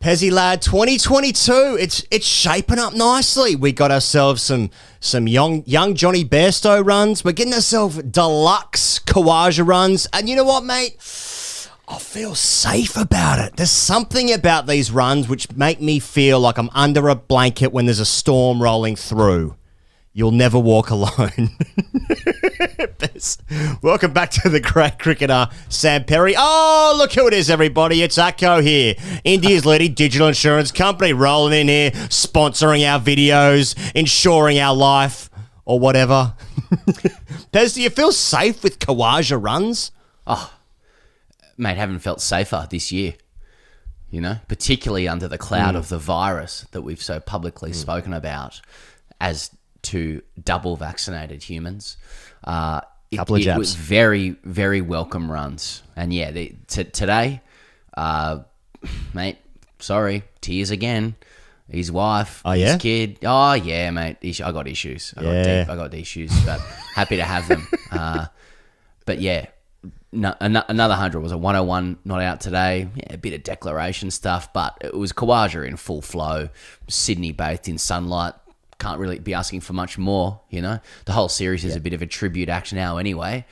Pezzy lad, 2022. It's shaping up nicely. We got ourselves some young Johnny Bairstow runs. We're getting ourselves deluxe Khawaja runs. And you know what, mate? I feel safe about it. There's something about these runs which make me feel like I'm under a blanket when there's a storm rolling through. You'll never walk alone. Welcome back to the great cricketer, Sam Perry. Oh, look who it is, everybody. It's ATCO here, India's leading digital insurance company, rolling in here, sponsoring our videos, insuring our life, or whatever. Pez, do you feel safe with Khawaja runs? Oh, mate, haven't felt safer this year, you know, particularly under the cloud of the virus that we've so publicly spoken about as to double vaccinated humans. Couple of jabs. It was very, very welcome runs. And yeah, today, mate, sorry, tears again. His wife, his kid. Oh yeah, mate, I got issues. I got issues, but happy to have them. But yeah, another 100 was a 101 not out today. Yeah, a bit of declaration stuff, but it was Khawaja in full flow. Sydney bathed in sunlight. Can't really be asking for much more, you know. The whole series is a bit of a tribute act now anyway.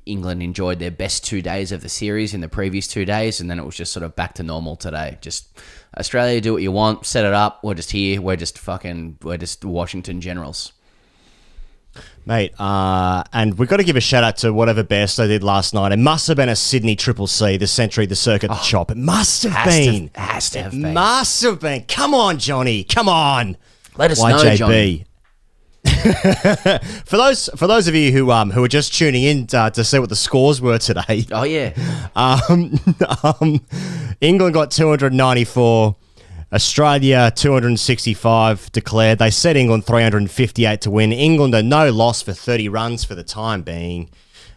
England enjoyed their best 2 days of the series in the previous 2 days, and then it was just sort of back to normal today. Just Australia, do what you want, set it up. We're just here. We're just Washington Generals. Mate, and we've got to give a shout out to whatever Bairstow did last night. It must have been a Sydney Triple C, the Century, the Circuit, the Chop. It must have been. Has to have been. Must have been. Come on, Johnny. Come on. Let us know, Johnny. For those of you who are just tuning in to see what the scores were today. Oh yeah. England got 294. Australia 265 declared. They said England 358 to win. England are no loss for 30 runs for the time being.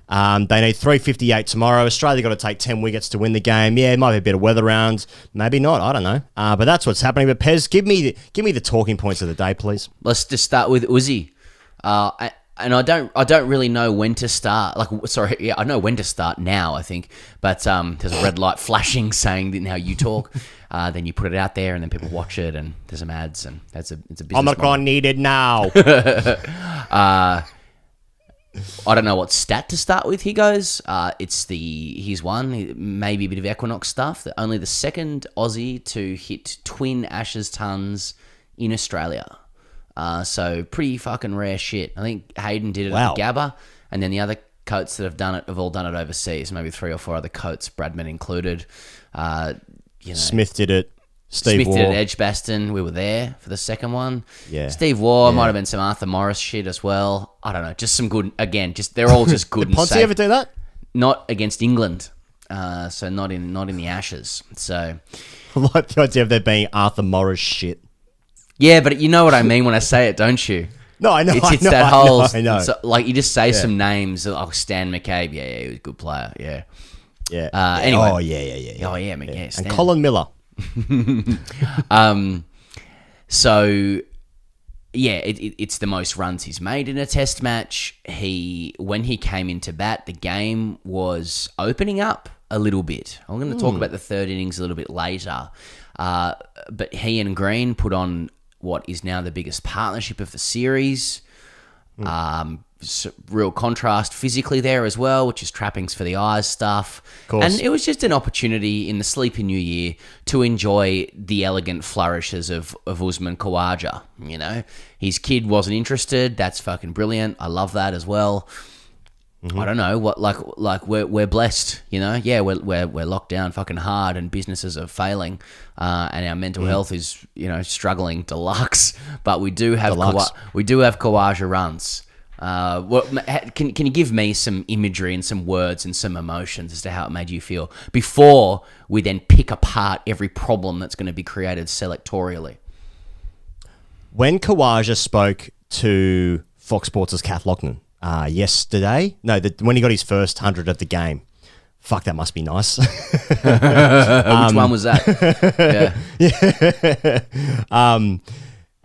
They need 358 tomorrow. Australia got to take 10 wickets to win the game. Yeah, it might be a bit of weather around. Maybe not. I don't know. But that's what's happening. But Pez, give me the talking points of the day, please. Let's just start with Uzi. And I don't really know when to start. I know when to start now, I think. But there's a red light flashing saying that now you talk. Then you put it out there, and then people watch it, and there's some ads, and it's a business Omicron needed now. I don't know what stat to start with. He goes, he's one, maybe a bit of Equinox stuff. Only the second Aussie to hit twin Ashes tons in Australia. So pretty fucking rare shit. I think Hayden did it at the Gabba, and then the other coats that have done it have all done it overseas. Maybe 3 or 4 other coats, Bradman included. Smith did it. Smith Waugh did it, Edgbaston. We were there for the second one. Yeah. Steve Waugh, might have been some Arthur Morris shit as well. I don't know. Just some good, again, they're all just good and Ponce safe. ever do that? Not against England. So not in the Ashes. So I like the idea of there being Arthur Morris shit. Yeah, but you know what I mean when I say it, don't you? No, I know. It's that whole. I know. So, like you just say some names. Like Stan McCabe. Yeah, he was a good player. Yeah. Yeah. Anyway. Oh yeah. Oh yeah, yeah. And Colin Miller. So yeah, it's the most runs he's made in a test match. When he came into bat, the game was opening up a little bit. I'm going to talk about the third innings a little bit later. But he and Green put on what is now the biggest partnership of the series. Real contrast physically there as well, which is trappings for the eyes stuff. And it was just an opportunity in the sleepy new year to enjoy the elegant flourishes of Usman Khawaja. You know, his kid wasn't interested. That's fucking brilliant. I love that as well. I don't know what like we're blessed, you know. Yeah, we're locked down fucking hard, and businesses are failing, and our mental health is struggling deluxe. But we do have Khawaja runs. Can you give me some imagery and some words and some emotions as to how it made you feel before we then pick apart every problem that's going to be created selectorially? When Khawaja spoke to Fox Sports' Kath Loughnan yesterday, when he got his first 100 of the game, fuck, that must be nice. Which one was that? Yeah.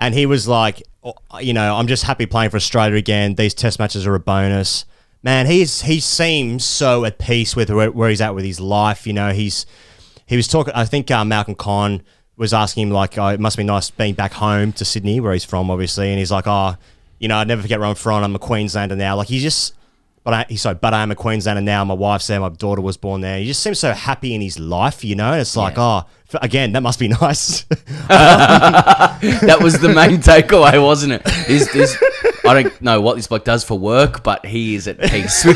And he was like, I'm just happy playing for Australia again. These test matches are a bonus. Man, he seems so at peace with where he's at with his life. he was talking. I think Malcolm Conn was asking him like, "Oh, it must be nice being back home to Sydney, where he's from, obviously." And he's like, "Oh, I'd never forget where I'm from. I'm a Queenslander now." Like he just. But I am a Queenslander now. My wife's there. My daughter was born there. He just seems so happy in his life, And it's like, again, that must be nice. That was the main takeaway, wasn't it? I don't know what this bloke does for work, but he is at peace.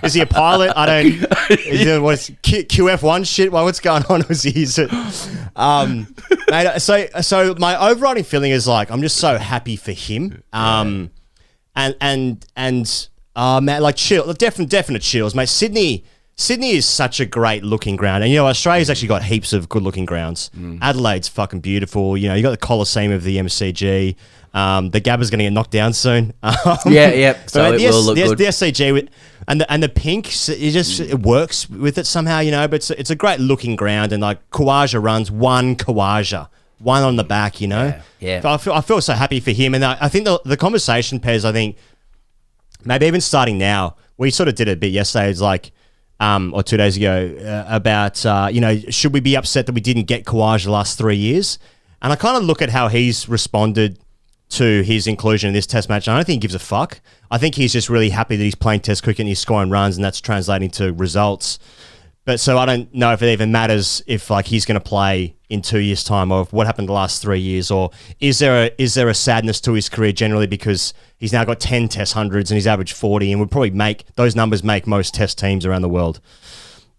Is he a pilot? I don't. Is he doing what's QF1 shit? What's going on? Was he? Mate, so my overriding feeling is like I'm just so happy for him. And man, like chill, definite chills, mate. Sydney is such a great looking ground, and Australia's actually got heaps of good looking grounds. Adelaide's fucking beautiful. You got the Coliseum of the MCG. The Gabba's going to get knocked down soon. Yeah. So it will look good. The SCG and the pink, it works with it somehow, But it's a great looking ground, and like Khawaja runs one on the back, Yeah. I feel so happy for him, and I think the conversation, Pez, I think maybe even starting now, we sort of did it a bit yesterday. It's like, or 2 days ago, about should we be upset that we didn't get Khawaja the last 3 years? And I kind of look at how he's responded to his inclusion in this Test match, and I don't think he gives a fuck. I think he's just really happy that he's playing Test cricket and he's scoring runs, and that's translating to results. But so I don't know if it even matters if like he's going to play in 2 years' time, or what happened the last 3 years, or is there a sadness to his career generally because he's now got 10 Test hundreds and he's averaged 40, and would probably make those numbers make most Test teams around the world.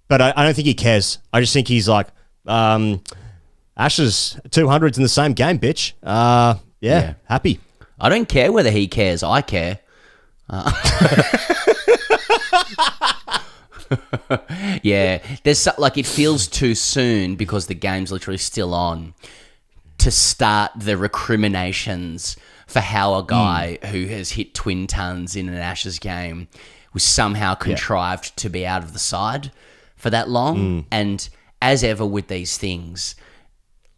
But I don't think he cares. I just think he's like, Ashes 200s in the same game, bitch. Yeah, happy. I don't care whether he cares. I care. Yeah, there's like it feels too soon because the game's literally still on to start the recriminations for how a guy who has hit twin tons in an Ashes game was somehow contrived to be out of the side for that long. And as ever with these things,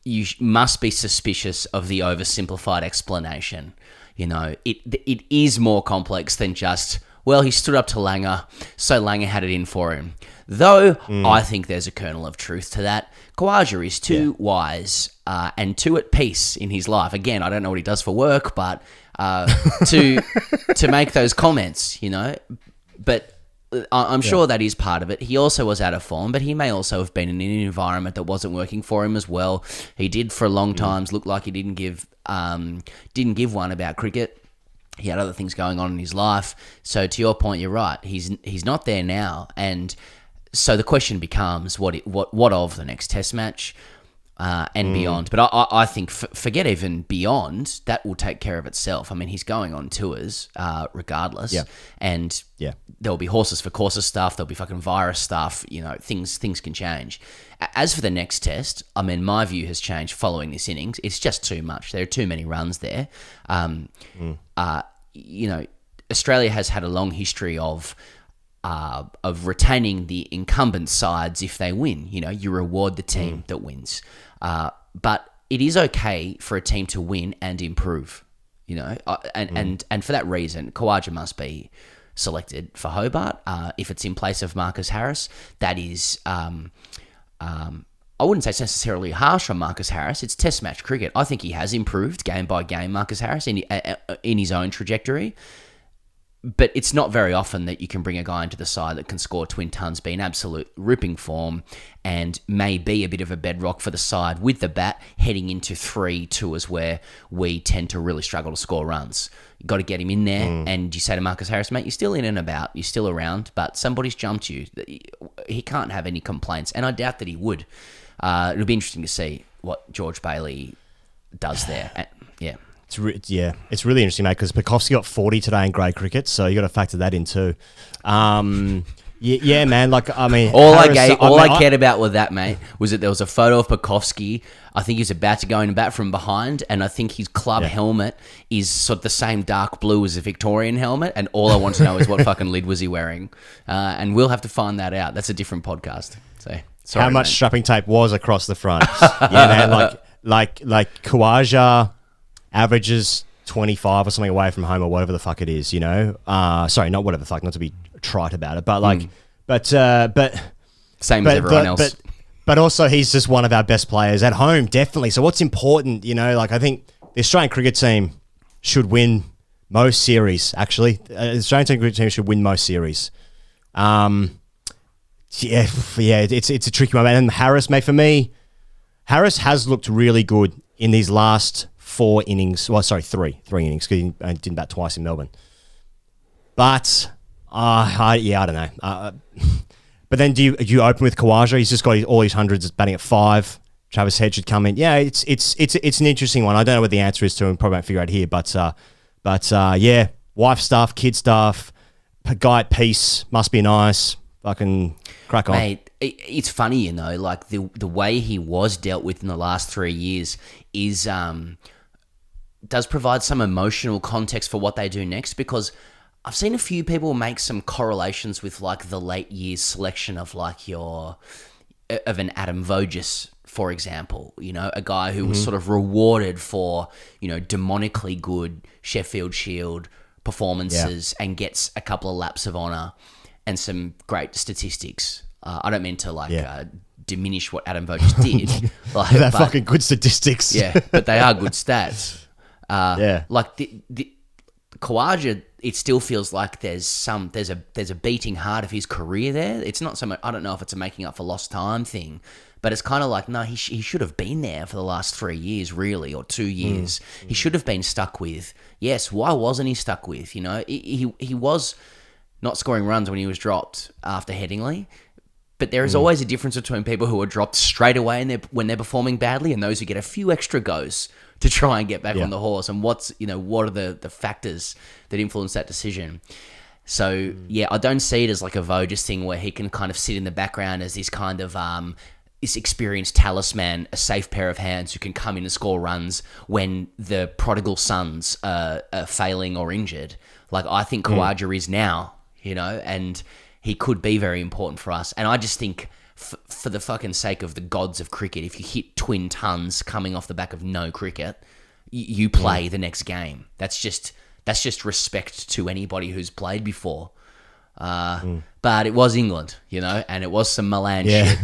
you must be suspicious of the oversimplified explanation. It is more complex than just, well, he stood up to Langer, so Langer had it in for him. Though I think there's a kernel of truth to that. Khawaja is too wise and too at peace in his life. Again, I don't know what he does for work, but to make those comments, But I'm sure that is part of it. He also was out of form, but he may also have been in an environment that wasn't working for him as well. He did for a long times look like he didn't give one about cricket. He had other things going on in his life. So to your point, you're right. He's not there now, and so the question becomes what of the next Test match and beyond. But I think forget even beyond, that will take care of itself. I mean, he's going on tours regardless, and there'll be horses for courses stuff. There'll be fucking virus stuff. Things can change. As for the next Test, I mean, my view has changed following this innings. It's just too much. There are too many runs there. Australia has had a long history of retaining the incumbent sides if they win. You reward the team that wins. But it is okay for a team to win and improve. And for that reason, Khawaja must be selected for Hobart. If it's in place of Marcus Harris, that is. I wouldn't say it's necessarily harsh on Marcus Harris. It's Test match cricket. I think he has improved game by game, Marcus Harris, in his own trajectory. But it's not very often that you can bring a guy into the side that can score twin tons, be in absolute ripping form, and may be a bit of a bedrock for the side with the bat heading into 3 tours where we tend to really struggle to score runs. You've got to get him in there, and you say to Marcus Harris, mate, you're still in and about, you're still around, but somebody's jumped you. He can't have any complaints, and I doubt that he would. It'll be interesting to see what George Bailey does there. It's really interesting, mate, because Pekovsky got 40 today in grade cricket, so you got to factor that in too. Yeah, man. Like, I mean, I cared about with that, mate, was that there was a photo of Pekovsky. I think he was about to go in and bat from behind, and I think his club helmet is sort of the same dark blue as a Victorian helmet. And all I want to know is what fucking lid was he wearing, and we'll have to find that out. That's a different podcast. So, sorry, how much mate. strapping tape was across the front? Yeah, man. Like Khawaja averages 25 or something away from home or whatever the fuck it is, sorry, not whatever the fuck, not to be trite about it, but like, but Same as everyone else. But also, he's just one of our best players at home, definitely. So what's important, like I think the Australian cricket team should win most series, actually. The Australian cricket team should win most series. It's a tricky one. And Harris, mate, for me, Harris has looked really good in these last 4 innings. Well, sorry, three innings, because he didn't bat twice in Melbourne. But, I don't know. But then do you open with Khawaja? He's just got all his hundreds batting at 5. Travis Head should come in. Yeah, it's an interesting one. I don't know what the answer is to him. Probably won't figure out here. But yeah, wife stuff, kid stuff, guy at peace, must be nice. Fucking crack on. Mate, it's funny, like the way he was dealt with in the last 3 years is does provide some emotional context for what they do next, because I've seen a few people make some correlations with like the late years selection of like of an Adam Voges, for example, a guy who was sort of rewarded for, demonically good Sheffield Shield performances and gets a couple of laps of honour and some great statistics. I don't mean to diminish what Adam Voges did. They're fucking good statistics. Yeah, but they are good stats. Like the Khawaja, it still feels like there's a beating heart of his career there. It's not so much. I don't know if it's a making up for lost time thing, but it's kind of like, no, he should have been there for the last 3 years, really, or 2 years. He should have been stuck with. Yes, why wasn't he stuck with? He was not scoring runs when he was dropped after Headingley, but there is always a difference between people who are dropped straight away when they're performing badly and those who get a few extra goes to try and get back on the horse. And what are the factors that influence that decision? So, I don't see it as like a Voges thing where he can kind of sit in the background as this kind of this experienced talisman, a safe pair of hands who can come in and score runs when the prodigal sons are failing or injured. Like, I think Khawaja is now, and he could be very important for us. And I just think, for the fucking sake of the gods of cricket, if you hit twin tons coming off the back of no cricket, you play the next game. That's just respect to anybody who's played before. But it was England, and it was some Milan shit.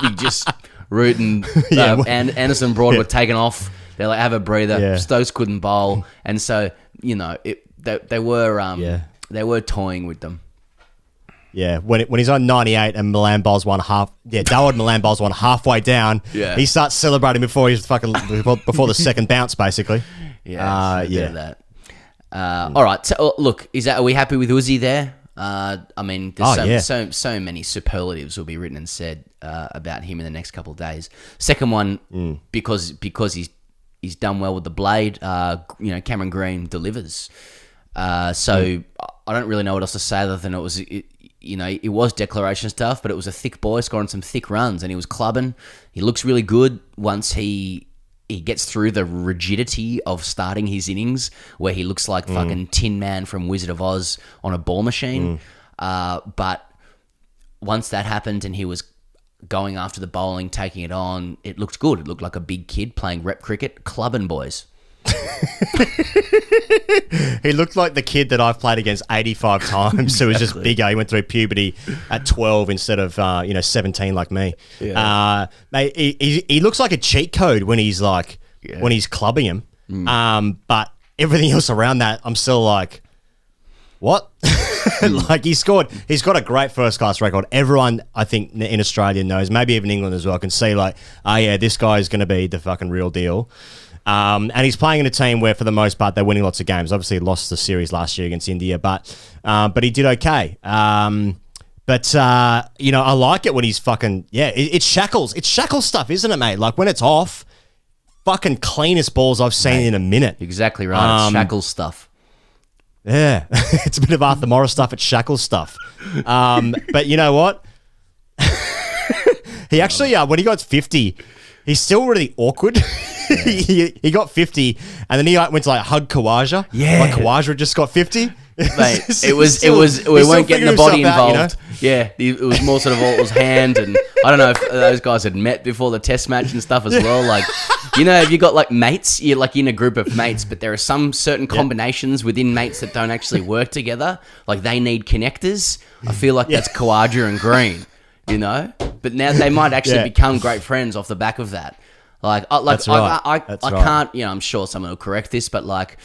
We just rooting. And Anderson Broad were taken off. They're like, have a breather. Yeah. Stokes couldn't bowl, and so they were toying with them. Yeah, when he's on 98 and Milan bowls one half. Yeah, Dawid Milan bowls one halfway down. Yeah, he starts celebrating before the second bounce, basically. Yeah, that. All right. So, look, are we happy with Uzi there? I mean, there's so many superlatives will be written and said about him in the next couple of days. Second one, because he's done well with the blade. Cameron Green delivers. So I don't really know what else to say other than it was declaration stuff, but it was a thick boy scoring some thick runs, and he was clubbing. He looks really good once he gets through the rigidity of starting his innings, where he looks like fucking Tin Man from Wizard of Oz on a ball machine. But once that happened and he was going after the bowling, taking it on, it looked good. It looked like a big kid playing rep cricket, clubbing boys. He looked like the kid that I've played against 85 times, who was just bigger. He went through puberty at 12 instead of 17 like me. Yeah. Mate, he looks like a cheat code when he's when he's clubbing him. But everything else around that, I'm still like, what? Like he's got a great first class record. Everyone, I think, in Australia knows, maybe even England as well, can see like, oh yeah, this guy is going to be the fucking real deal. And he's playing in a team where, for the most part, they're winning lots of games. Obviously, he lost the series last year against India, but he did okay. I like it when he's fucking it's shackles. It's shackle stuff, isn't it, mate? Like when it's off, fucking cleanest balls I've seen in a minute. Exactly right. It's shackle stuff. Yeah, it's a bit of Arthur Morris stuff. It's shackle stuff. But you know what? He actually, when he got 50, he's still really awkward. He got 50, and then he went to hug Khawaja. Yeah, like Khawaja just got 50. Mate, it was. We weren't getting the body involved. Yeah, it was more sort of all it was hand, and I don't know if those guys had met before the test match and stuff as well. Like, if you got like mates, you're like in a group of mates, but there are some certain combinations within mates that don't actually work together. Like they need connectors. I feel like that's Khawaja and Green, But now they might actually become great friends off the back of that. That's right. I can't. I'm sure someone will correct this, but like.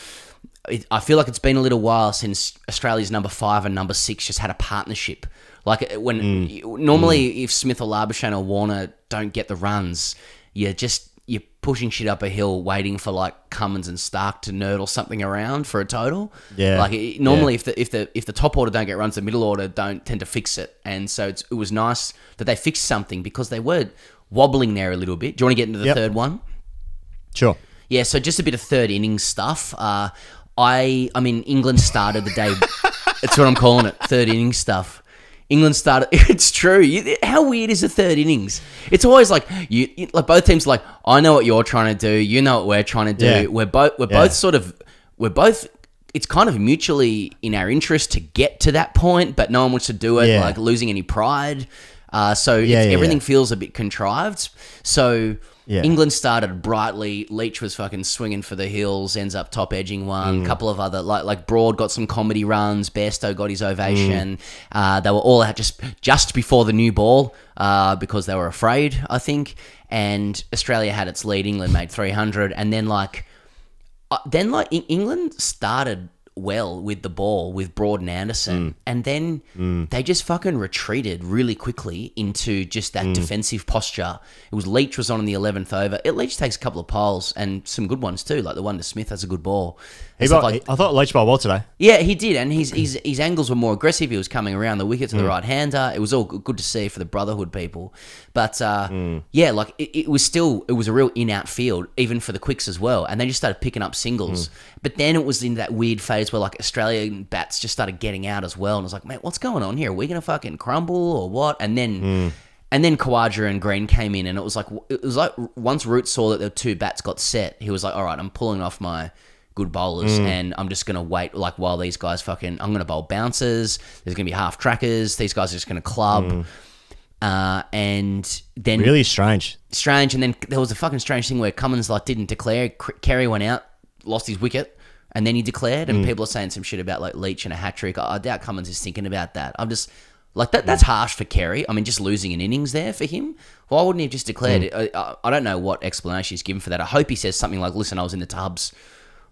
I feel like it's been a little while since Australia's number 5 and number 6 just had a partnership. Like normally, if Smith or Labuschagne or Warner don't get the runs, you're pushing shit up a hill, waiting for like Cummins and Stark to nerdle something around for a total. Yeah. Like normally, if the top order don't get runs, the middle order don't tend to fix it. And so it was nice that they fixed something because they were wobbling there a little bit. Do you want to get into the third one? Sure. Yeah. So just a bit of third innings stuff. I mean, England started the day. That's what I'm calling it. Third innings stuff. England started. It's true. How weird is the third innings? It's always like like both teams. Like I know what you're trying to do. You know what we're trying to do. Yeah. We're both sort of. It's kind of mutually in our interest to get to that point, but no one wants to do it. Like losing any pride. Everything feels a bit contrived. So. Yeah. England started brightly. Leach was fucking swinging for the hills, ends up top edging one. A couple of other, like Broad got some comedy runs. Bairstow got his ovation. They were all out just before the new ball because they were afraid, I think. And Australia had its lead. England made 300. And then, England started well with the ball with Broad and Anderson, and then they just fucking retreated really quickly into just that defensive posture. It was Leach was on in the 11th over. Leach takes a couple of poles and some good ones too, like the one to Smith has a good ball. I thought Leach bowled well today. Yeah, he did, and his angles were more aggressive. He was coming around the wicket to the right hander. It was all good to see for the Brotherhood people, but it was a real in-out field even for the quicks as well, and they just started picking up singles. But then it was in that weird phase where like Australian bats just started getting out as well, and I was like, mate, what's going on here? Are we gonna fucking crumble or what? And then Khawaja and Green came in, and it was like once Root saw that the two bats got set, he was like, all right, I'm pulling off my good bowlers, and I'm just gonna wait like while these guys I'm gonna bowl bouncers. There's gonna be half trackers. These guys are just gonna club. And then really strange, and then there was a fucking strange thing where Cummins didn't declare. Kerry went out, lost his wicket, and then he declared. And people are saying some shit about like Leach and a hat trick. I doubt Cummins is thinking about that. I'm just like that. That's harsh for Kerry. I mean, just losing an innings there for him. Why wouldn't he have just declared it? I don't know what explanation he's given for that. I hope he says something like, "Listen, I was in the tubs.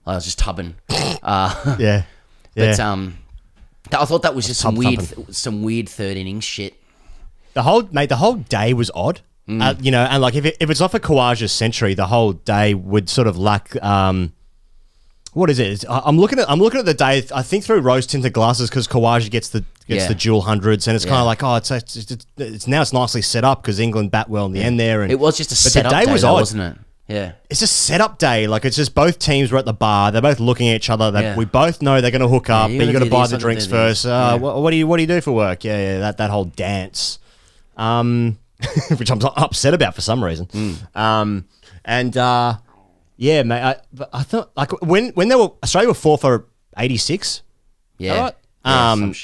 I was just tubbing." But I thought that was just some weird third innings shit. The whole day was odd. And like if it's off a Khawaja century, the whole day would sort of lack. What is it? I'm looking at the day. I think through rose tinted glasses because Khawaja gets the dual hundreds, and it's kind of like it's nicely set up because England bat well in the end there. And it was just a setup day, wasn't it? Yeah, it's a setup day. Like it's just both teams were at the bar. They're both looking at each other. We both know they're going to hook up, but you got to buy the drinks first. What do you do for work? That whole dance, which I'm upset about for some reason. Yeah, mate. I thought like when Australia were 4 for 86. Yeah. Right?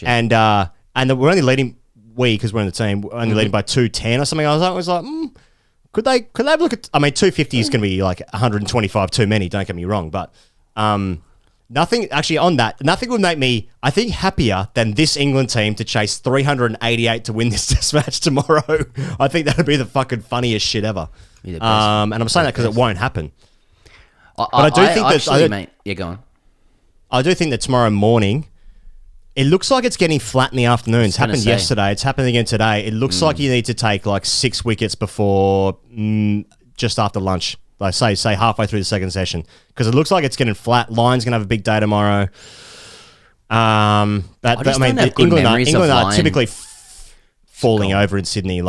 And we're only leading because we're in the team. We're only leading by 210 or something. I was like, could they have a look at? I mean, 250 is going to be like 125 too many. Don't get me wrong, but nothing actually on that. Nothing would make me, I think, happier than this England team to chase 388 to win this test match tomorrow. I think that would be the fucking funniest shit ever. And I'm saying that because it won't happen. But I do think that, mate. Yeah, go on. I do think that tomorrow morning, it looks like it's getting flat in the afternoon. It's happened yesterday. It's happening again today. It looks like you need to take like 6 wickets before just after lunch. Like say halfway through the second session, because it looks like it's getting flat. Lyon's gonna have a big day tomorrow. England are typically falling over in Sydney.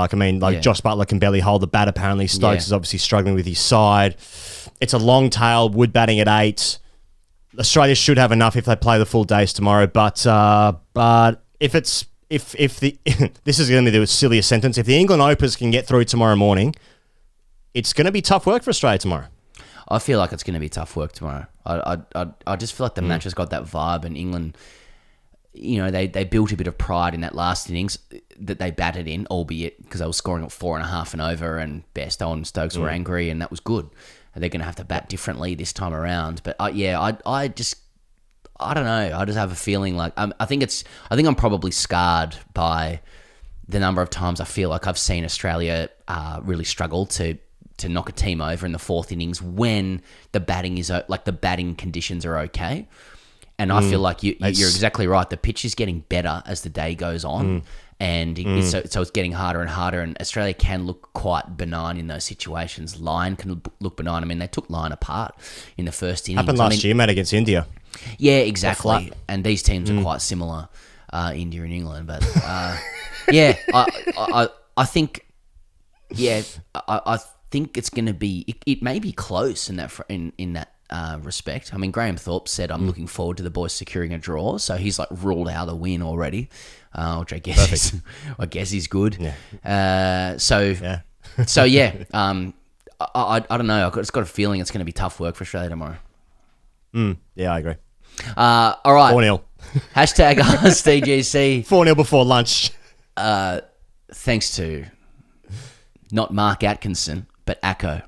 Josh Butler can barely hold the bat. Apparently, Stokes is obviously struggling with his side. It's a long tail. Wood batting at 8. Australia should have enough if they play the full days tomorrow. But if this is going to be the silliest sentence. If the England Opers can get through tomorrow morning, it's going to be tough work for Australia tomorrow. I feel like it's going to be tough work tomorrow. I just feel like the match has got that vibe, and England they built a bit of pride in that last innings that they batted in, albeit because they were scoring at 4.5 and over, and Bairstow and Stokes were angry, and that was good. And they're going to have to bat differently this time around. But I don't know. I just have a feeling like I think I'm probably scarred by the number of times I feel like I've seen Australia really struggle to knock a team over in the fourth innings when the batting conditions are okay. And I feel like you're exactly right. The pitch is getting better as the day goes on, and so it's getting harder and harder. And Australia can look quite benign in those situations. Lyon can look benign. I mean, they took Lyon apart in the first innings. Happened last year, mate, against India. Yeah, exactly. And these teams are quite similar, India and England. But yeah, I think, I think it's going to be. It may be close in that respect. I mean, Graham Thorpe said, I'm looking forward to the boys securing a draw, so he's like ruled out a win already, which I guess is good. Yeah. So yeah. I don't know. I've just got a feeling it's going to be tough work for Australia tomorrow. Yeah, I agree. All right. 4-0. Hashtag AskDGC. 4-0 before lunch. Thanks to not Mark Atkinson, but Acco.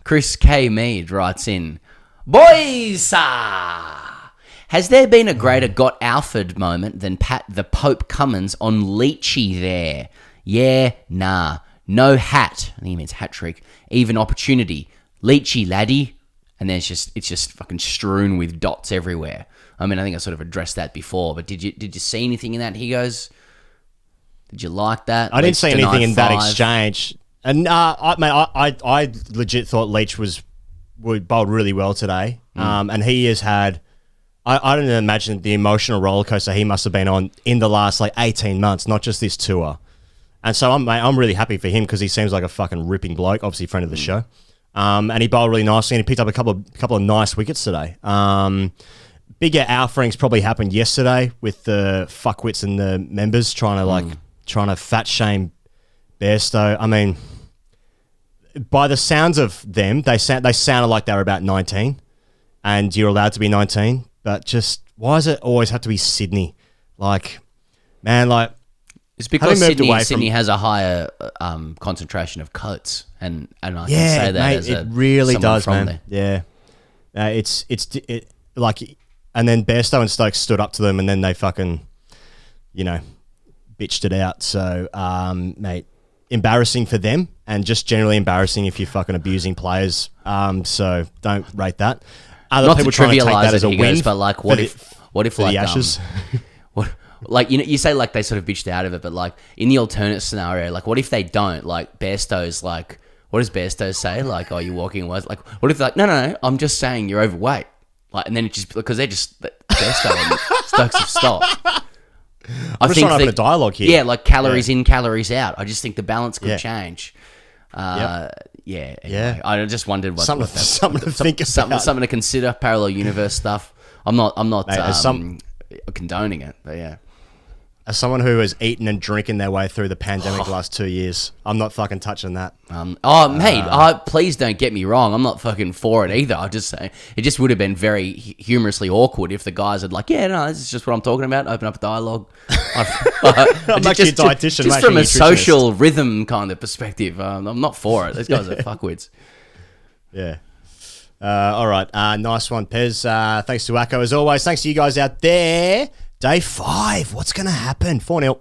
Chris K. Mead writes in, boys, has there been a greater got Alfred moment than Pat the Pope Cummins on Leachy there? Yeah, nah. No hat. I think he means hat trick. Even opportunity. Leachy, laddie. And then it's just fucking strewn with dots everywhere. I mean, I think I sort of addressed that before, but did you see anything in that? He goes, did you like that? I didn't see anything in that exchange. And I legit thought Leach would bowled really well today. And he has had, I don't imagine the emotional roller coaster he must have been on in the last 18 months, not just this tour. And so I'm really happy for him because he seems like a fucking ripping bloke, obviously friend of the show. And he bowled really nicely, and he picked up a couple of nice wickets today. Bigger outfrings probably happened yesterday with the fuckwits and the members trying to fat shame Bairstow. I mean, by the sounds of them, they sounded like they were about 19, and you're allowed to be 19. But just why does it always have to be Sydney? It's because Sydney has a higher concentration of coats, and I can say that mate, as it really does, from man. There. Yeah, and then Bairstow and Stokes stood up to them, and then they fucking, bitched it out. So, mate, embarrassing for them, and just generally embarrassing if you're fucking abusing players. So don't rate that. Other Not people to trying to take that as a win, goes, but what if the Ashes? You say they sort of bitched out of it, but in the alternate scenario, what if they don't? Bairstow's what does Bairstow say? Oh, you're walking away. What if they're no, I'm just saying you're overweight. And then it just because they're just Bairstow and Stokes have stopped. I'm just trying to open a dialogue here. Yeah, calories in, calories out. I just think the balance could change. Anyway, I just wondered what something to think about. Something to consider. Parallel universe stuff. I'm not condoning it, but yeah. As someone who has eaten and drinking their way through the pandemic the last 2 years, I'm not fucking touching that. Mate, please don't get me wrong. I'm not fucking for it either. I'm just saying it just would have been very humorously awkward if the guys had this is just what I'm talking about. Open up a dialogue. I'm actually a dietitian. Just from a social rhythm kind of perspective, I'm not for it. Those guys are fuckwits. Yeah. All right. Nice one, Pez. Thanks to Acco as always. Thanks to you guys out there. Day 5. What's going to happen? 4-0.